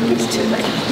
It's too late.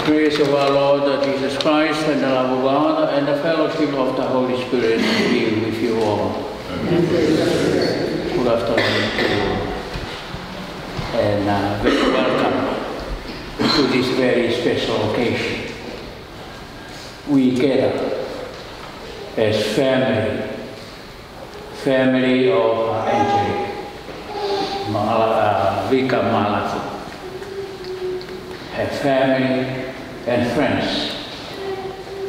Grace of our Lord Jesus Christ and the love of God and the fellowship of the Holy Spirit be with you all. Good afternoon to you. And very welcome to this very special occasion. We gather as family of Angelique Vika Malafu, her family and friends.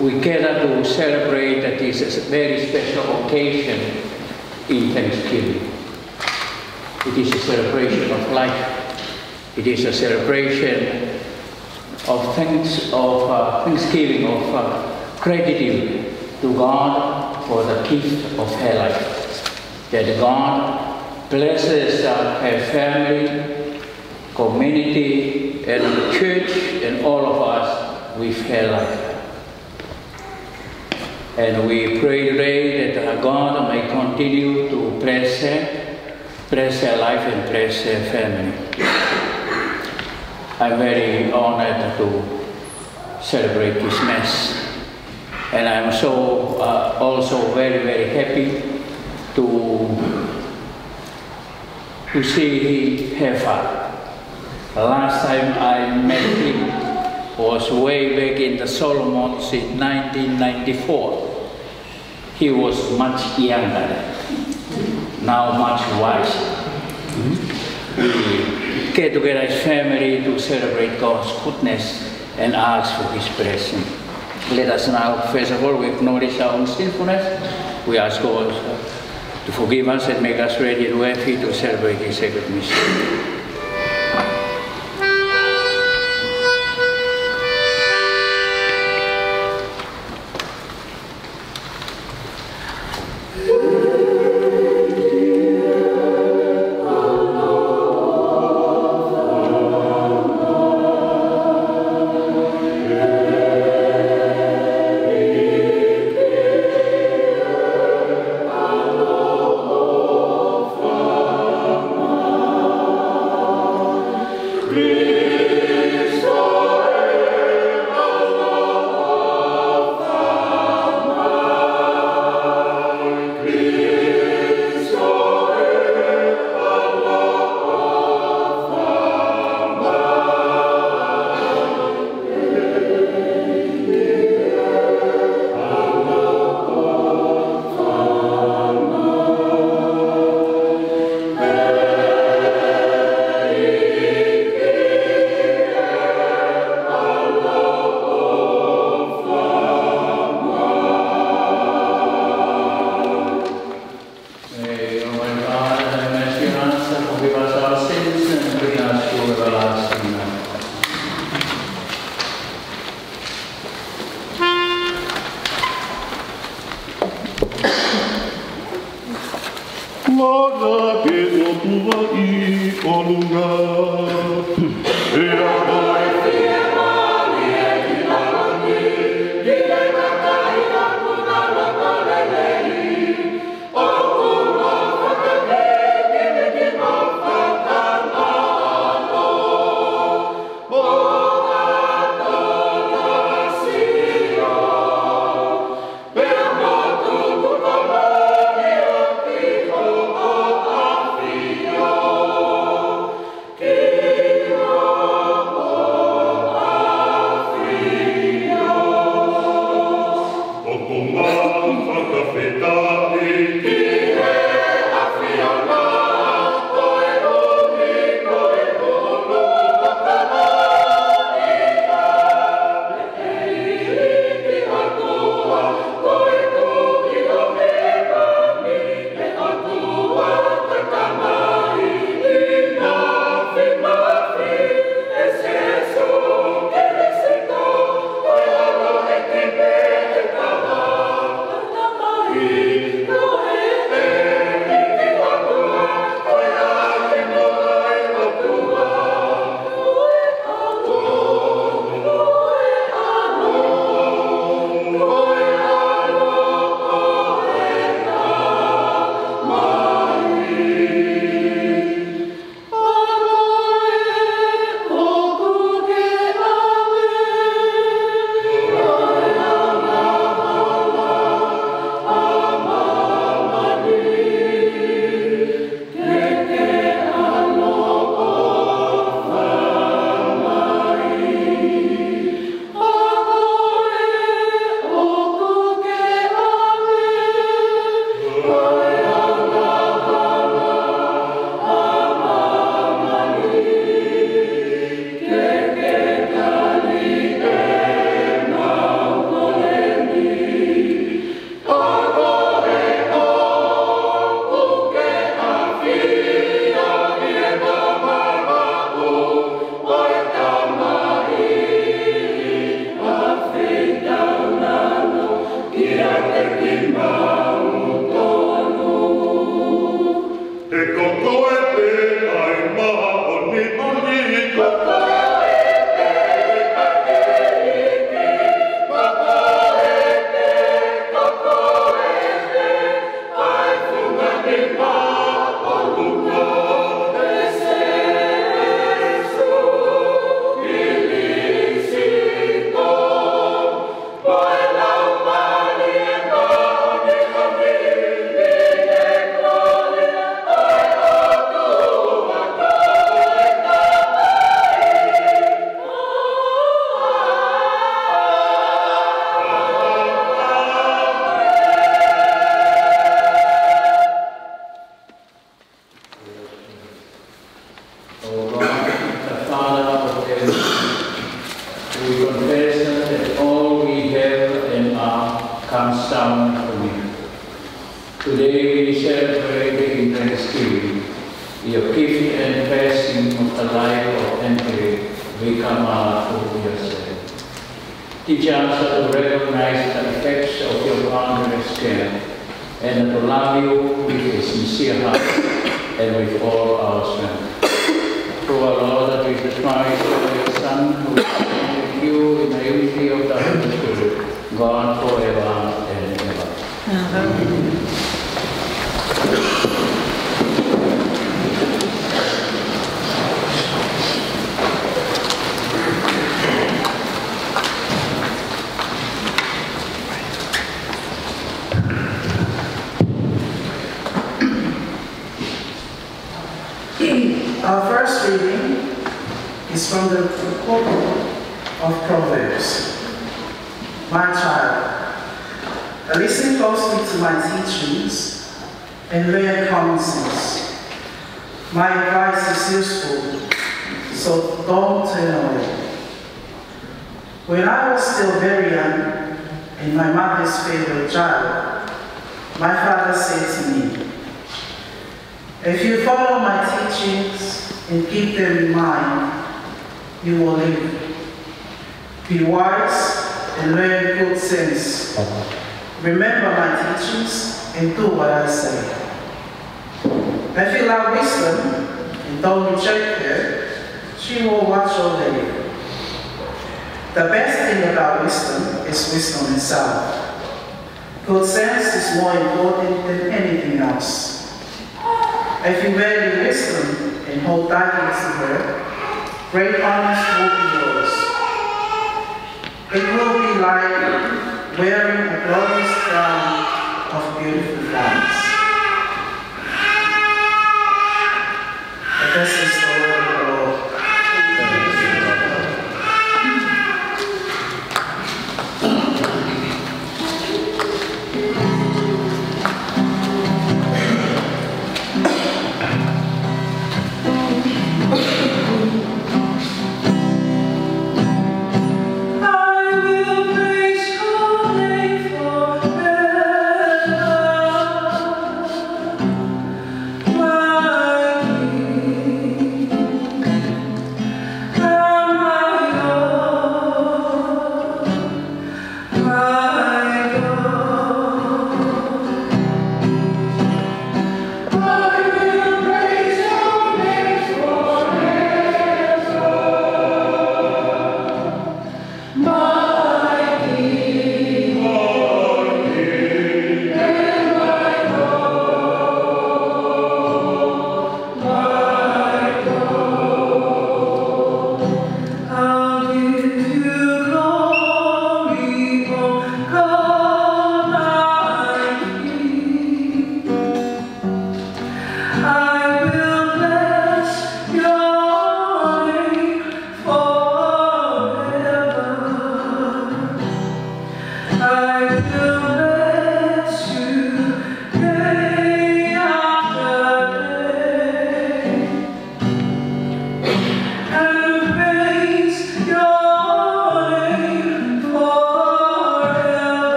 We gather to celebrate that this is a very special occasion in Thanksgiving. It is a celebration of life. It is a celebration of thanksgiving, of gratitude to God for the gift of her life. That God blesses her family, community, and the church, and all of us with her life. And we pray today that God may continue to bless her life, and bless her family. I'm very honored to celebrate this Mass. And I'm so also very happy to see her father. The last time I met him was way back in the Solomons in 1994. He was much younger, now much wiser. We get together as family to celebrate God's goodness and ask for His blessing. Let us now, first of all, we acknowledge our own sinfulness. We ask God to forgive us and make us ready and worthy to celebrate His sacred mystery. Today we celebrate in Thanksgiving your gift and blessing of the life of Angelique Vika Malafu yourself. Teach us to recognize the effects of your boundless care and to love you with a sincere heart and with all our strength. Through our Lord Jesus Christ, your Son, who is with you in the unity of the Holy Spirit, God forever and ever. Amen. Our first reading is from the book of Proverbs. My child, listen closely to my teachings and learn common sense. My advice is useful, so don't turn away. When I was still very young and my mother's favorite child, my father said to me, if you follow my teachings and keep them in mind, you will live. Be wise and learn good sense. Remember my teachings and do what I say. If you love wisdom and don't reject her, she will watch over you. The best thing about wisdom is wisdom itself. Good sense is more important than anything else. If you value wisdom and hold tightly to her, great honors will be yours. It will be like wearing a glorious crown of beautiful flowers. But this is the word of the Lord. My King.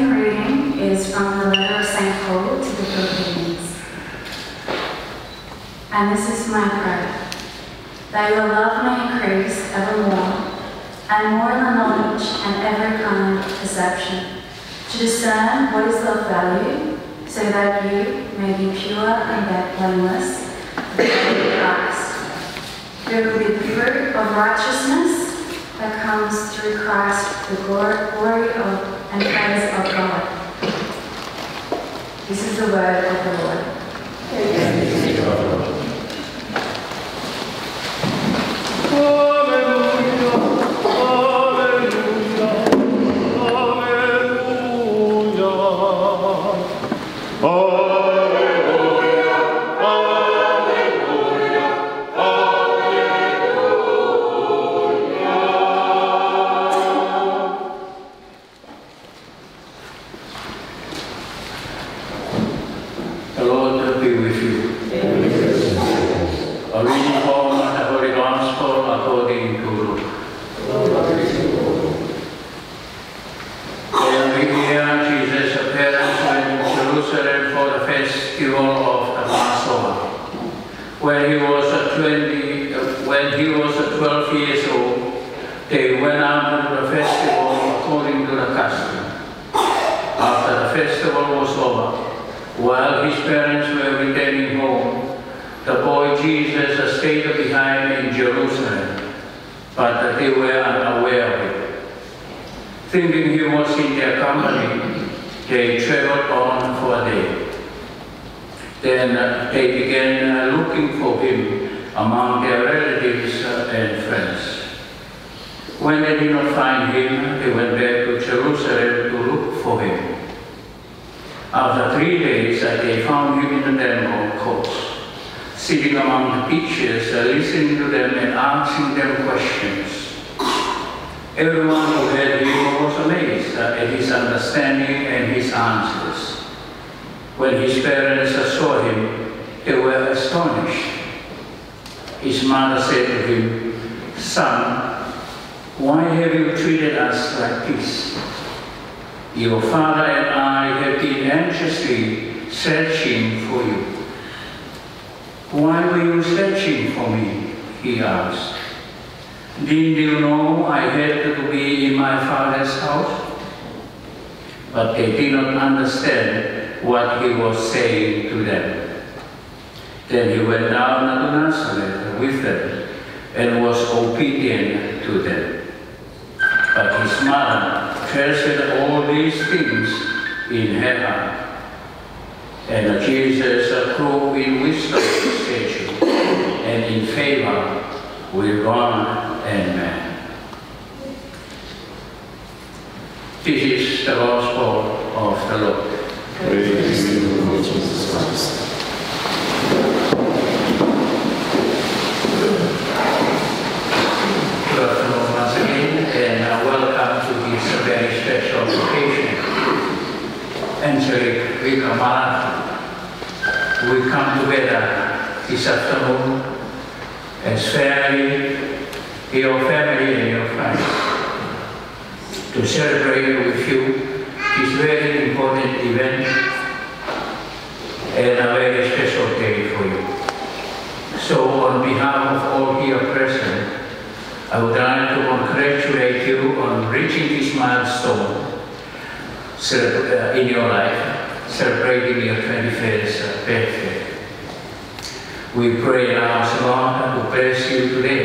second reading is from the letter of St. Paul to the Philippians. And this is my prayer, that your love may increase evermore, and more than knowledge and every kind of perception, to discern what is of value, so that you may be pure and blameless before Christ, filled with the fruit of righteousness that comes through Christ, the glory of and praise of God. This is the word of the Lord. Thanks be to God. When he was 12 years old, they went out to the festival according to the custom. After the festival was over, while his parents were returning home, the boy Jesus stayed behind in Jerusalem, but they were unaware of it. Thinking he was in their company, they traveled on for a day. Then they began looking for him among their relatives and friends. When they did not find him, they went back to Jerusalem to look for him. After 3 days, they found him in the temple courts, sitting among the teachers, listening to them and asking them questions. Everyone who heard him was amazed at his understanding and his answers. When his parents saw him, they were astonished. His mother said to him, "Son, why have you treated us like this? Your father and I have been anxiously searching for you." "Why were you searching for me?" he asked. "Didn't you know I had to be in my father's house?" But they did not understand what he was saying to them. Then he went down to Nazareth with them and was obedient to them. But his mother treasured all these things in her heart. And Jesus grew in wisdom, stature, and in favor with God and man. This is the gospel of the Lord. Praise to you, Lord Jesus Christ. Good afternoon once again, and welcome to this very special occasion. Angelique Vika Malafu. We come together this afternoon as family, your family and your friends, to celebrate with you this very important event and a very special day for you. So on behalf of all here present, I would like to congratulate you on reaching this milestone in your life, celebrating your 21st birthday. We pray and ask God to bless you today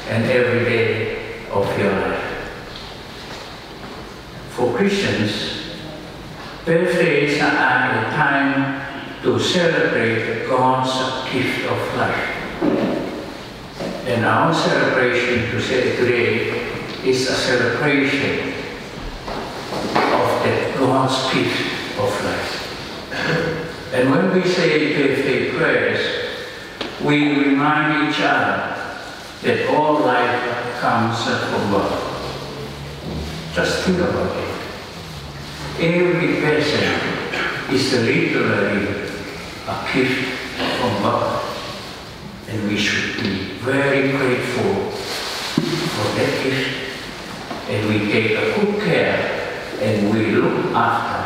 and every day of your life. For Christians, birthdays are a time to celebrate God's gift of life. And our celebration today is a celebration of the God's gift of life. And when we say birthday prayers, we remind each other that all life comes from God. Just think about it. Every person is literally a gift from God. And we should be very grateful for that gift. And we take a good care and we look after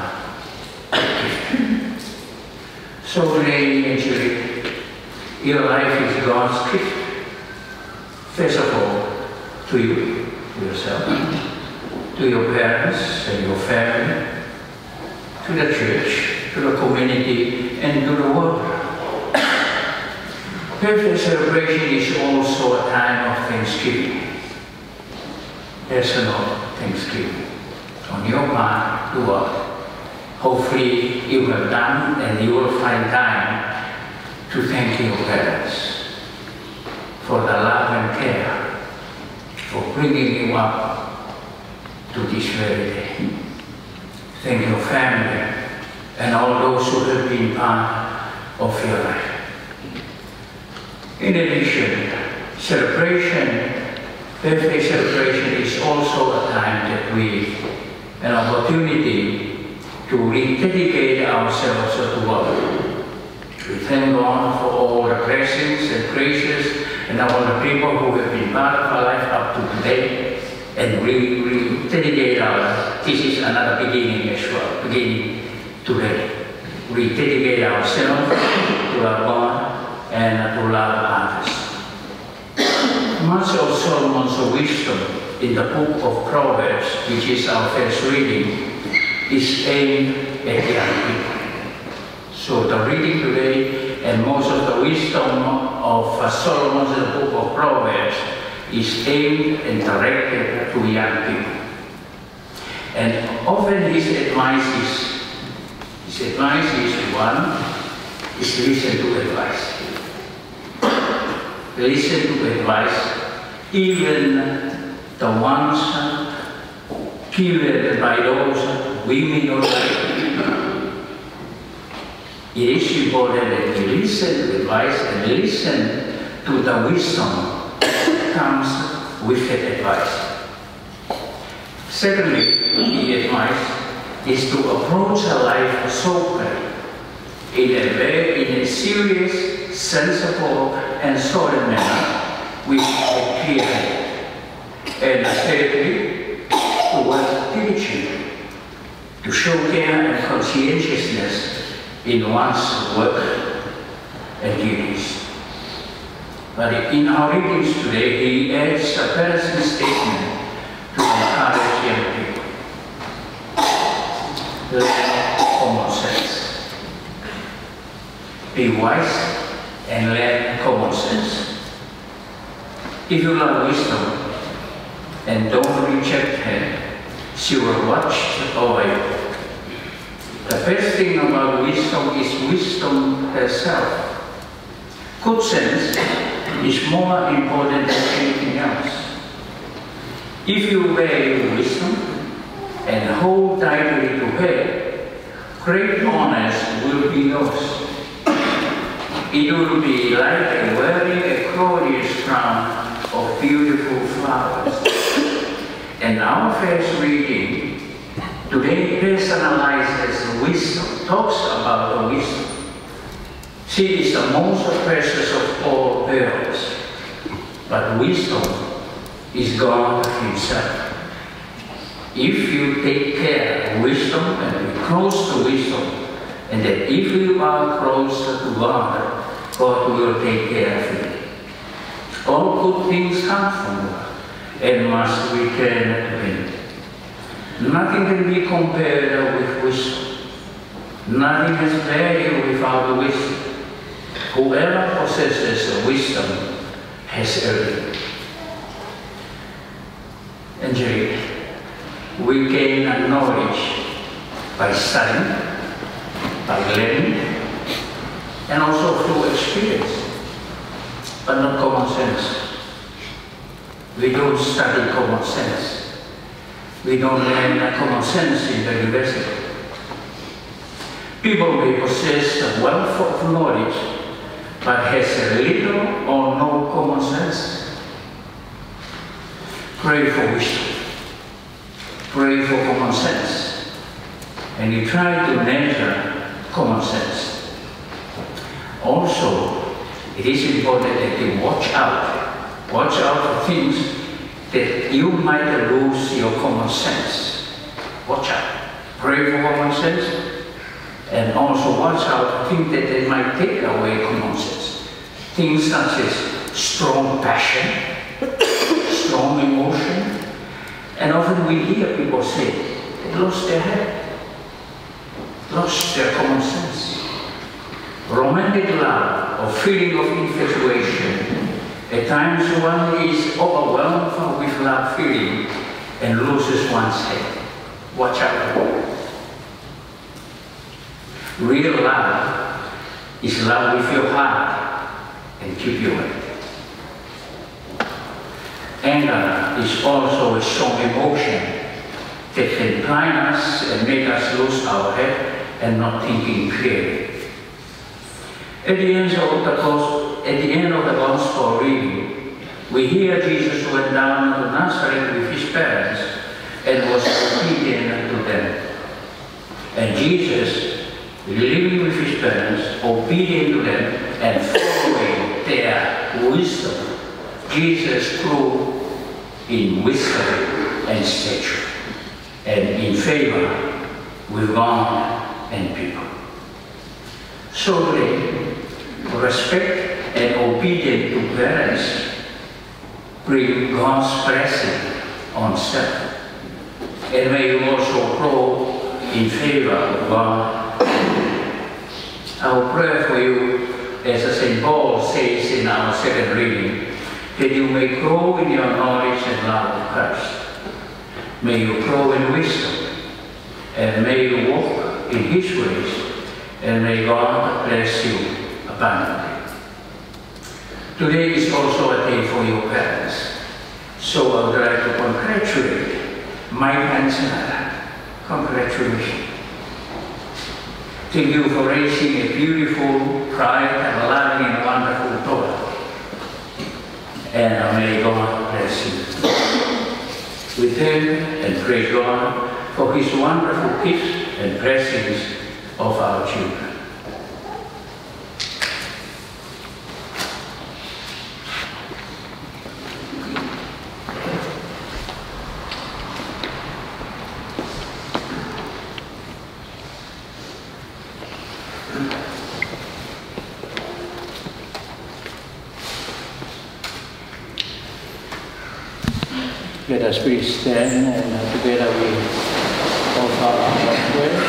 the gift. So today, Angelique, your life is God's gift. First of all, to you, to yourself, to your parents and your family, to the church, to the community, and to the world. Birthday celebration is also a time of Thanksgiving. There's a lot of Thanksgiving on your part to God. Hopefully you have done and you will find time to thank your parents for the love and care, for bringing you up to this very day. Thank your family and all those who have been part of your life. In addition, birthday celebration is also a time that an opportunity to rededicate ourselves to God. We thank God for all the blessings and graces and all the people who have been part of our life up to today, and we rededicate this is another beginning as well, beginning today. We dedicate ourselves to our God and to love others. Much of Solomon's wisdom in the book of Proverbs, which is our first reading, is aimed at young people. So the reading today and most of the wisdom of Solomon in the book of Proverbs is aimed and directed to young people. And often his advice is one, is listen to advice. Listen to advice, even the ones given by those women or men. It is important that we listen to advice and listen to the wisdom that comes with that advice. Secondly, the advice is to approach a life soberly, in a serious, sensible, and solid manner with a clear head. And thirdly, to work diligently, to show care and conscientiousness in one's work and duties. But in our readings today, he adds a personal statement to encourage young people. Learn common sense. Be wise and learn common sense. If you love wisdom and don't reject her, she will watch over you. The best thing about wisdom is wisdom herself. Good sense is more important than anything else. If you value wisdom and hold tightly to her, great honors will be yours. It will be like wearing a glorious crown of beautiful flowers. And our first reading today personalizes wisdom, talks about the wisdom. She is the most precious of all pearls, but wisdom is God Himself. If you take care of wisdom and be close to wisdom, and that if you are close to God, God will take care of you. All good things come from God and must return to Him. Nothing can be compared with wisdom. Nothing has value without wisdom. Whoever possesses wisdom has everything. Angelique, we gain knowledge by studying, by learning, and also through experience, but not common sense. We don't study common sense. We don't learn common sense in the university. People may possess a wealth of knowledge, but has little or no common sense. Pray for wisdom. Pray for common sense. And you try to nurture common sense. Also, it is important that you watch out for things that you might lose your common sense. Watch out. Pray for common sense, and also watch out things that they might take away common sense. Things such as strong passion, strong emotion, and often we hear people say they lost their head, lost their common sense. Romantic love or feeling of infatuation, at times one is overwhelmed with love feeling and loses one's head. Watch out. Real love is love with your heart and keep your head. Anger is also a strong emotion that can blind us and make us lose our head and not thinking clearly. At the end of the Gospel reading, we hear Jesus went down to Nazareth with his parents and was obedient to them. And Jesus, living with his parents, obedient to them and following their wisdom, Jesus grew in wisdom and stature and in favor with God and people. So today, respect and obedience to parents bring God's blessing on self. And may you also grow in favor of God. I will pray for you, as St. Paul says in our second reading, that you may grow in your knowledge and love of Christ. May you grow in wisdom, and may you walk in his ways, and may God bless you abundantly. Today is also a day for your parents, so I would like to congratulate my parents and I. Congratulations. Thank you for raising a beautiful, bright, and loving and wonderful daughter. And may God bless you. We thank and praise God for his wonderful gifts and blessings of our children. Let us please stand and together we offer our prayers.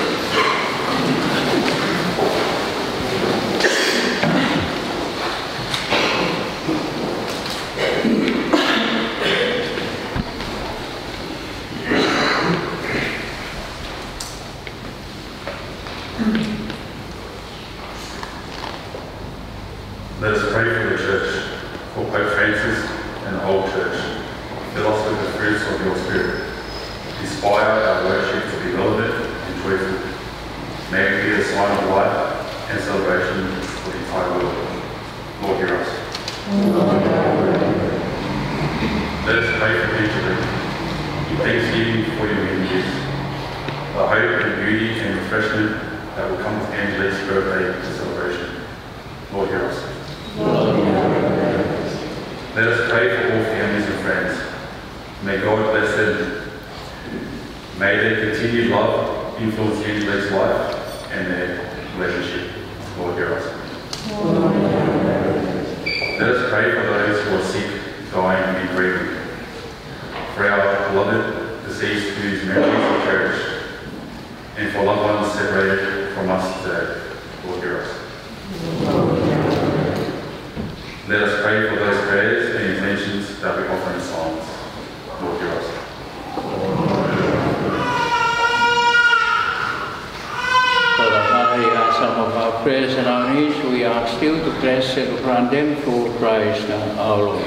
Let us pray for the Church, for Pope Francis and the whole Church. Fill us with the fruits of your Spirit. Inspire our worship to be relevant and joyful. May it be a sign of life and celebration for the entire world. Lord, hear us. Let us pray for Angelique. In thanksgiving for your many gifts, the hope and beauty and refreshment that will come with Angelique's birthday celebration. Lord, hear us. Let us pray for all families and friends. May God bless them. May their continued love influence Angelique's life and their relationship. Lord, hear us. Let us pray for those who are sick, dying, and grieving. For our beloved deceased whose memories are cherished, and for loved ones separated from us today. Lord, hear us. Let us pray for those prayers and intentions that we offer in silence. Lord, hear us. Some of our prayers and our needs, we ask you to bless and grant them through Christ our Lord.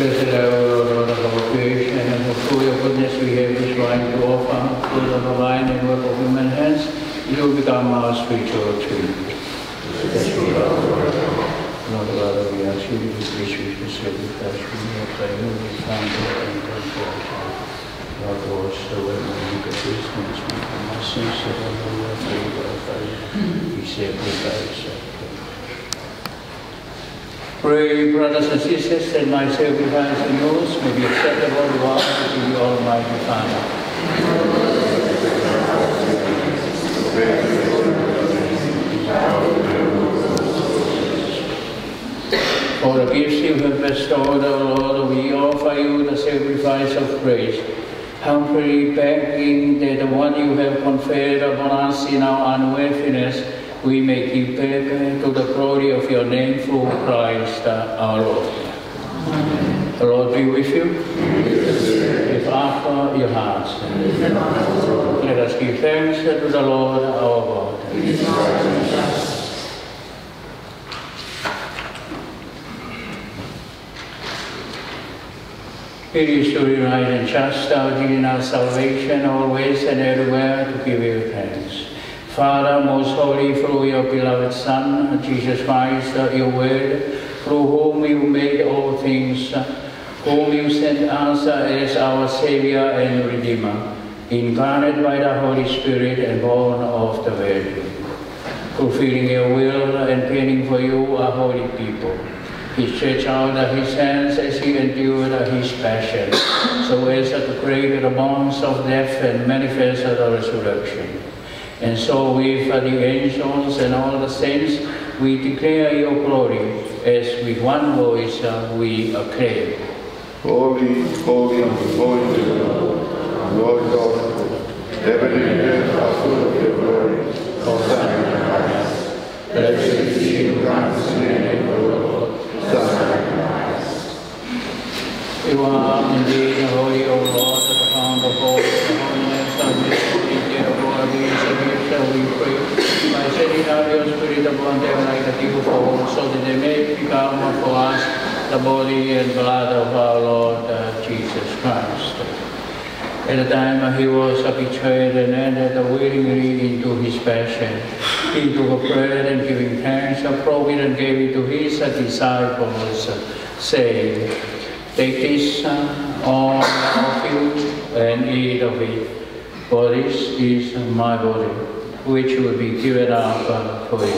Blessed are you, Lord of our creation, and through your goodness we have this wine to offer, fruit of the vine and work of human hands, you become our spiritual tree. Lord God, we ask you to please you to save the flesh, we have by you, we found it and compassion. Lord, wash the way we look at this, and speak from our sins, so that we are free by fire. Be saved by yourself. Pray, brothers and sisters, that my sacrifice and yours may be acceptable to God, to the Almighty Father. For the gifts you have bestowed, O Lord, we offer you the sacrifice of praise, humbly begging that the one you have conferred upon us in our unworthiness, we may keep back to the glory of your name through Christ our Lord. Amen. The Lord be with you. Lift up your hearts. Let us give thanks to the Lord our God. It is truly right and just, our duty and our salvation, always and everywhere, to give you thanks. Father, most holy, through your beloved Son, Jesus Christ, your word, through whom you made all things, whom you sent us as our Savior and Redeemer, incarnate by the Holy Spirit and born of the Virgin, fulfilling your will and training for you a holy people. He stretched out his hands as he endured his passion, so as to break the bonds of death and manifest the resurrection. And so with the angels and all the saints, we declare your glory, as with one voice we acclaim. Holy, holy, holy, Lord God, heaven and earth are full of your glory. Hosanna in the highest. Blessed is he who comes in the name of the Lord. Hosanna in the highest. You are indeed holy, O Lord, the founder of all the holiness of mystery. Therefore, we pray, by sending out your Spirit upon them like a dewfall, so that they may become for us the body and blood of our Lord Jesus Christ. At the time he was betrayed and entered willingly into his passion, he took bread and giving thanks, broke it and gave it to his disciples, saying, "Take this, all of you, and eat of it, for this is my body, which will be given up for you."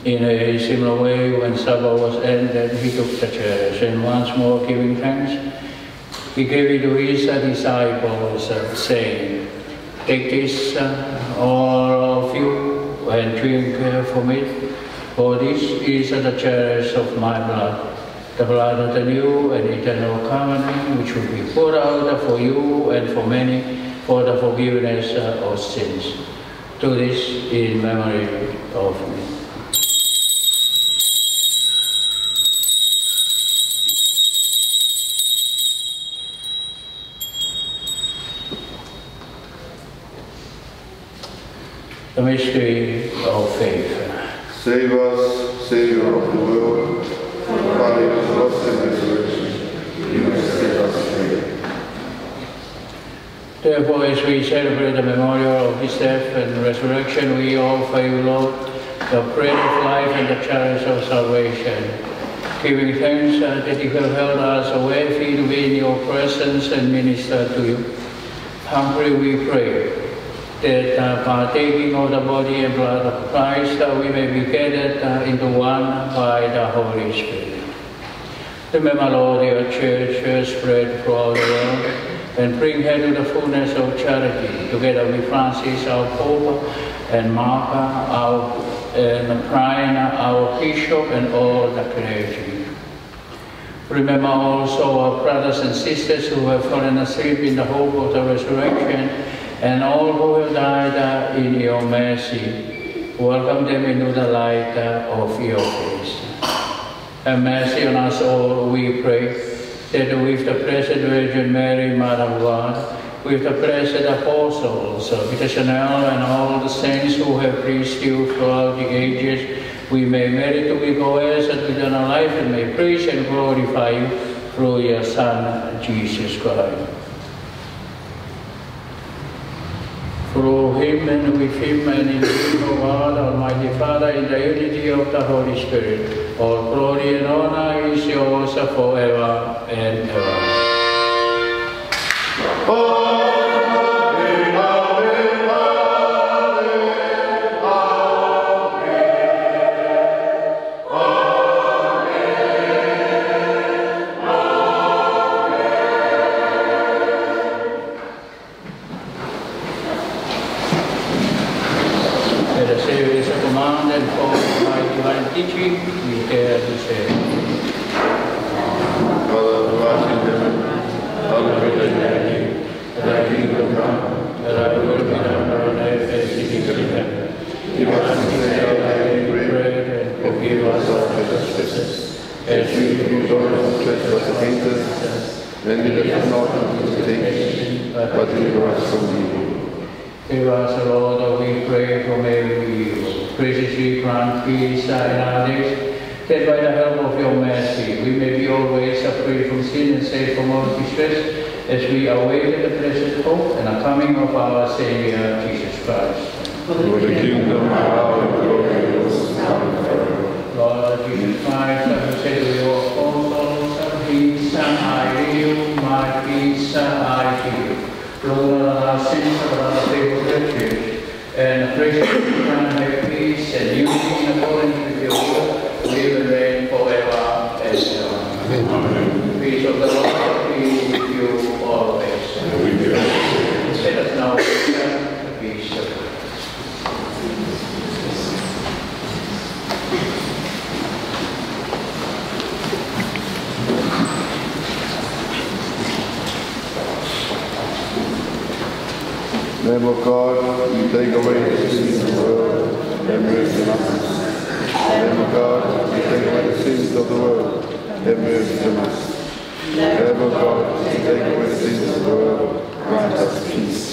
In a similar way, when supper was ended, he took the chalice, and once more giving thanks, he gave it to his disciples, saying, "Take this, all of you, and drink from it, for this is the chalice of my blood, the blood of the new and eternal covenant, which will be poured out for you and for many for the forgiveness of sins. Do this in memory of me." The mystery of faith. Save us, Savior of the world, by your cross and resurrection, you have set us free. Therefore, as we celebrate the memorial of his death and resurrection, we offer you, Lord, the bread of life and the chalice of salvation, giving thanks that you have held us worthy to be in your presence and minister to you. Humbly we pray that partaking of the body and blood of Christ, we may be gathered into one by the Holy Spirit. Remember, Lord, your church spread throughout the world, and bring her to the fullness of charity, together with Francis, our Pope, and Mark, and Brian, our Bishop, and all the clergy. Remember also our brothers and sisters who have fallen asleep in the hope of the resurrection, and all who have died in your mercy. Welcome them into the light of your face. Have mercy on us all, we pray, that with the Blessed Virgin Mary, Mother of God, with the blessed apostles, Peter Chanel, and all the saints who have preached you throughout the ages, we may merit to be co-heirs at eternal life and may praise and glorify you through your Son, Jesus Christ. Through him and with him and in him, O God, Almighty Father, in the unity of the Holy Spirit, all glory and honor is yours forever and ever. Teaching, we dare to say, Father, who art in heaven, hallowed be thy name. Thy kingdom come, thy will be done on earth as it is in heaven. Give us this day our daily bread, and forgive us our trespasses, as we forgive those who trespass against us. And lead us not into temptation, but deliver us from evil. Give us, Lord, we pray, from every evil. Graciously grant peace in our days, that by the help of your mercy we may be always free from sin and safe from all distress, as we await the blessed hope and the coming of our Savior, Jesus Christ. For the kingdom, power, and glory, now forever. Lord Jesus Christ, who said to your apostles, peace I give you, my peace I give you. Lord, our sins of our faithful church, and graciously grant her peace and unity in accordance with your will, live and reign forever and ever. Amen. Peace of the Lord be with you always. Let us now return to peace of God. Lamb of God, you take away the sins of the world, have mercy on us. Lamb of God, you take away the sins of the world, have mercy on us. Lamb of God, you take away the sins of the world, grant us peace.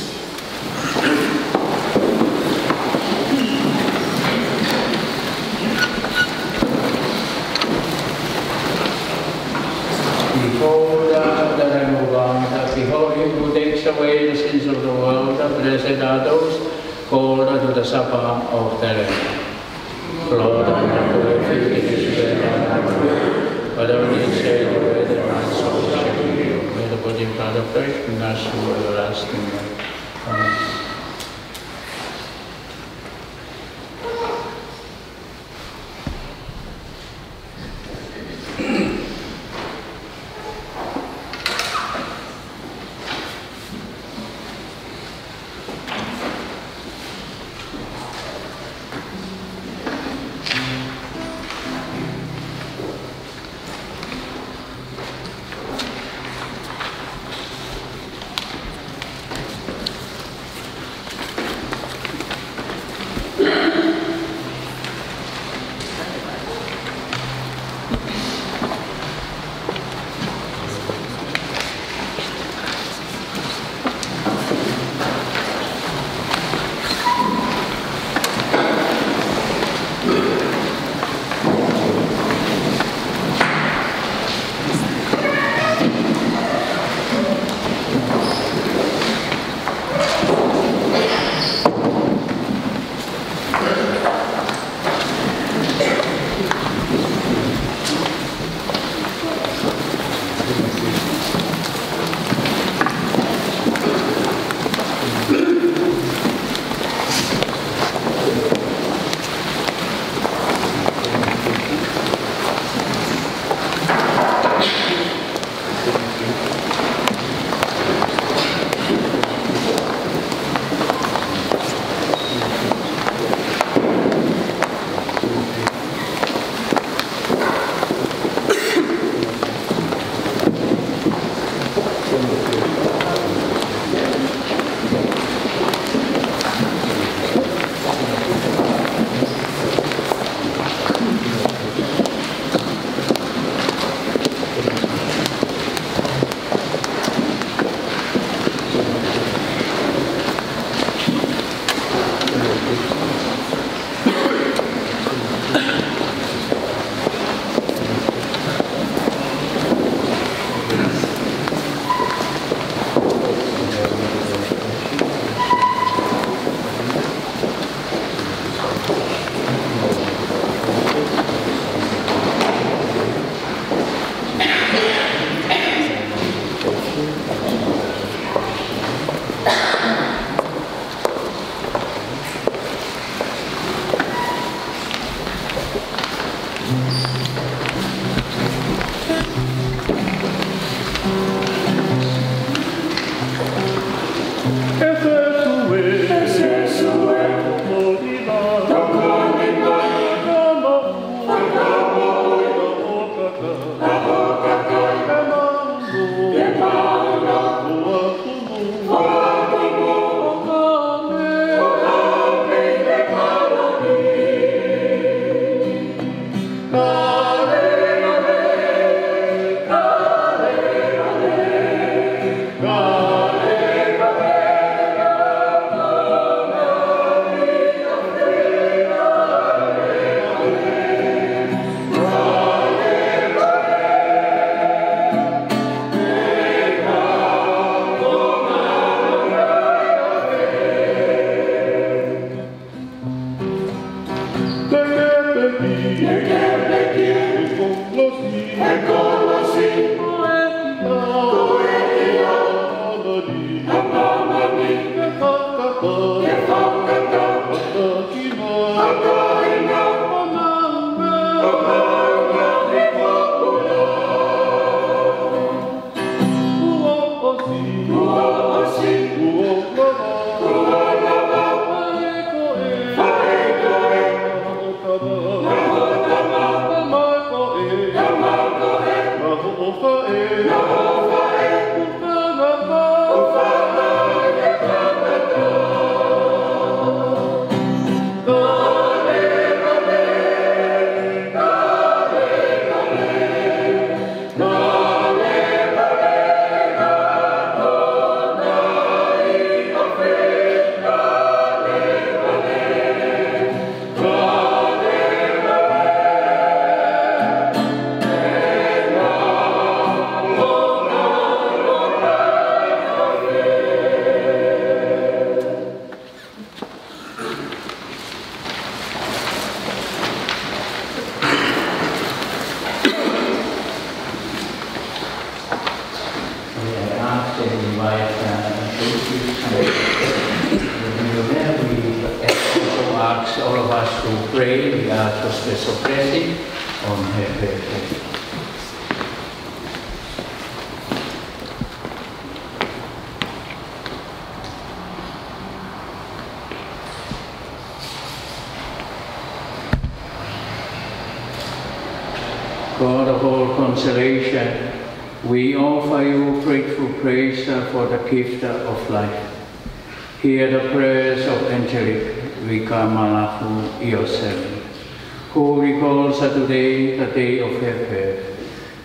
Behold the Lamb of God, behold him who takes away the sins of the world. Blessed are those called to the supper of the Lamb. Lord, I am not worthy to this bread, but only say the word and my soul shall be healed. May the body and blood of Christ bring us to everlasting life. Amen. ask and invite we also ask all of us to pray. We ask for special blessing on her birthday. God of all consolation, we offer you grateful praise for the gift of life. Hear the prayers of Angelique Vika Malafu, your servant, who recalls today the day of her birth,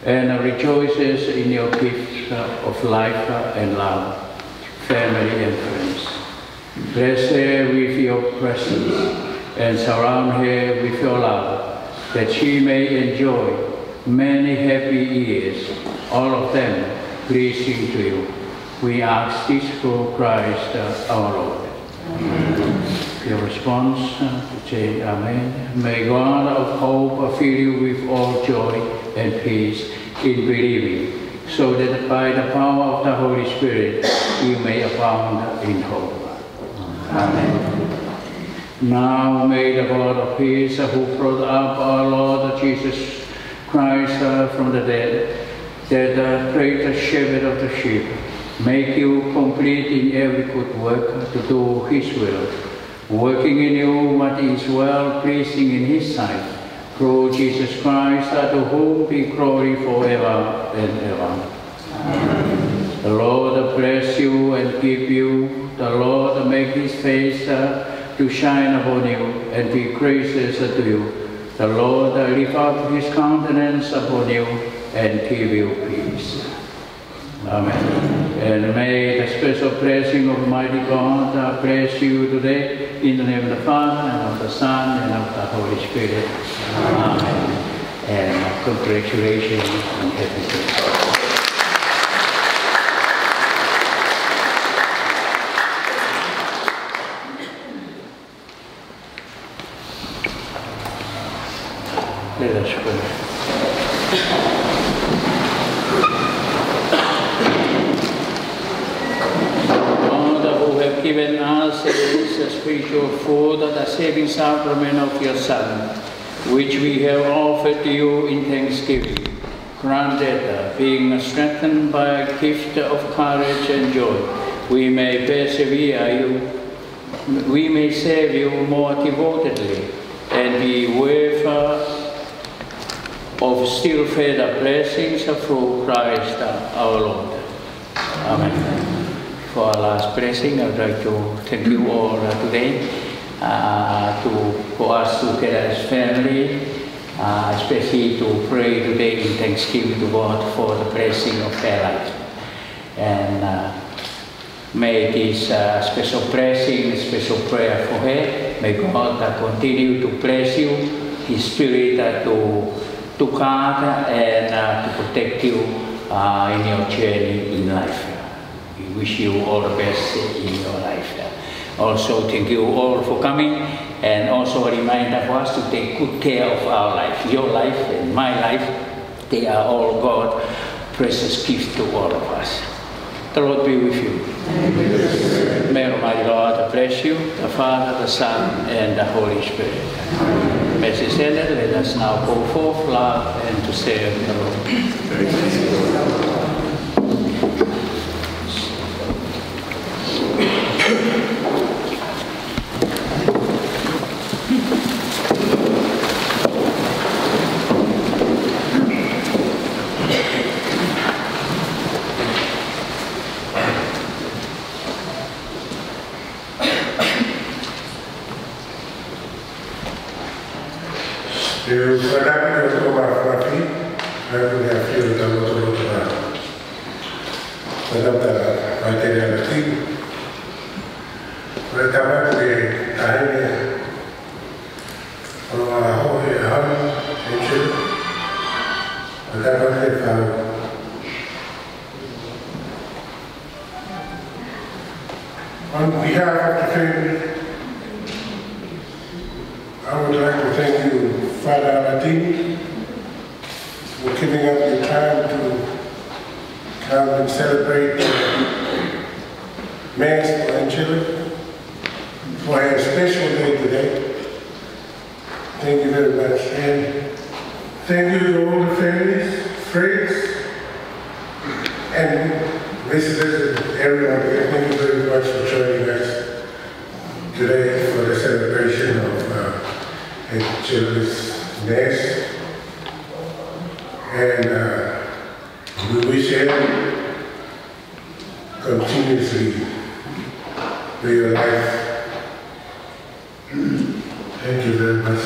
and rejoices in your gift of life and love, family and friends. Bless her with your presence, and surround her with your love, that she may enjoy many happy years, all of them pleasing to you. We ask this through Christ our Lord. Amen. Your response, say Amen. May God of hope fill you with all joy and peace in believing, so that by the power of the Holy Spirit you may abound in hope. Amen. Now may the God of peace, who brought up our Lord Jesus Christ from the dead, that great shepherd of the sheep, make you complete in every good work to do his will, working in you what is well pleasing in his sight, through Jesus Christ, to whom be glory forever and ever. Amen. The Lord bless you and keep you. The Lord make his face to shine upon you and be gracious to you. The Lord lift up his countenance upon you and give you peace. Amen. And may the special blessing of Almighty God bless you today, in the name of the Father, and of the Son, and of the Holy Spirit. Amen. And congratulations and happy birthday. Let us pray. Given us as spiritual food, the saving sacrament of your Son, which we have offered to you in thanksgiving. Granted, being strengthened by a gift of courage and joy, we may we may serve you more devotedly, and be worthy of still further blessings through Christ our Lord. Amen. For our last blessing, I would like to thank you all today for us together as family, especially to pray today in thanksgiving to God for the blessing of their life. And may this special blessing, special prayer for her, may God continue to bless you, His Spirit to guard and to protect you in your journey in life. We wish you all the best in your life. Also, thank you all for coming, and also a reminder for us to take good care of our life. Your life and my life, they are all God's precious gifts to all of us. The Lord be with you. Amen. May Almighty God bless you, the Father, the Son, and the Holy Spirit. Message ended. Let us now go forth, love, and to serve the Lord. On behalf of the family, I would like to thank you, Father Aladini, for giving up your time to come and celebrate Mass for Angelique for her special day today. Thank you very much. And thank you to all the families, friends, and visitors and everyone here. Thank you very much for joining us today for the celebration of Angelique's Mass. And we wish her continuously with your life. Thank you very much.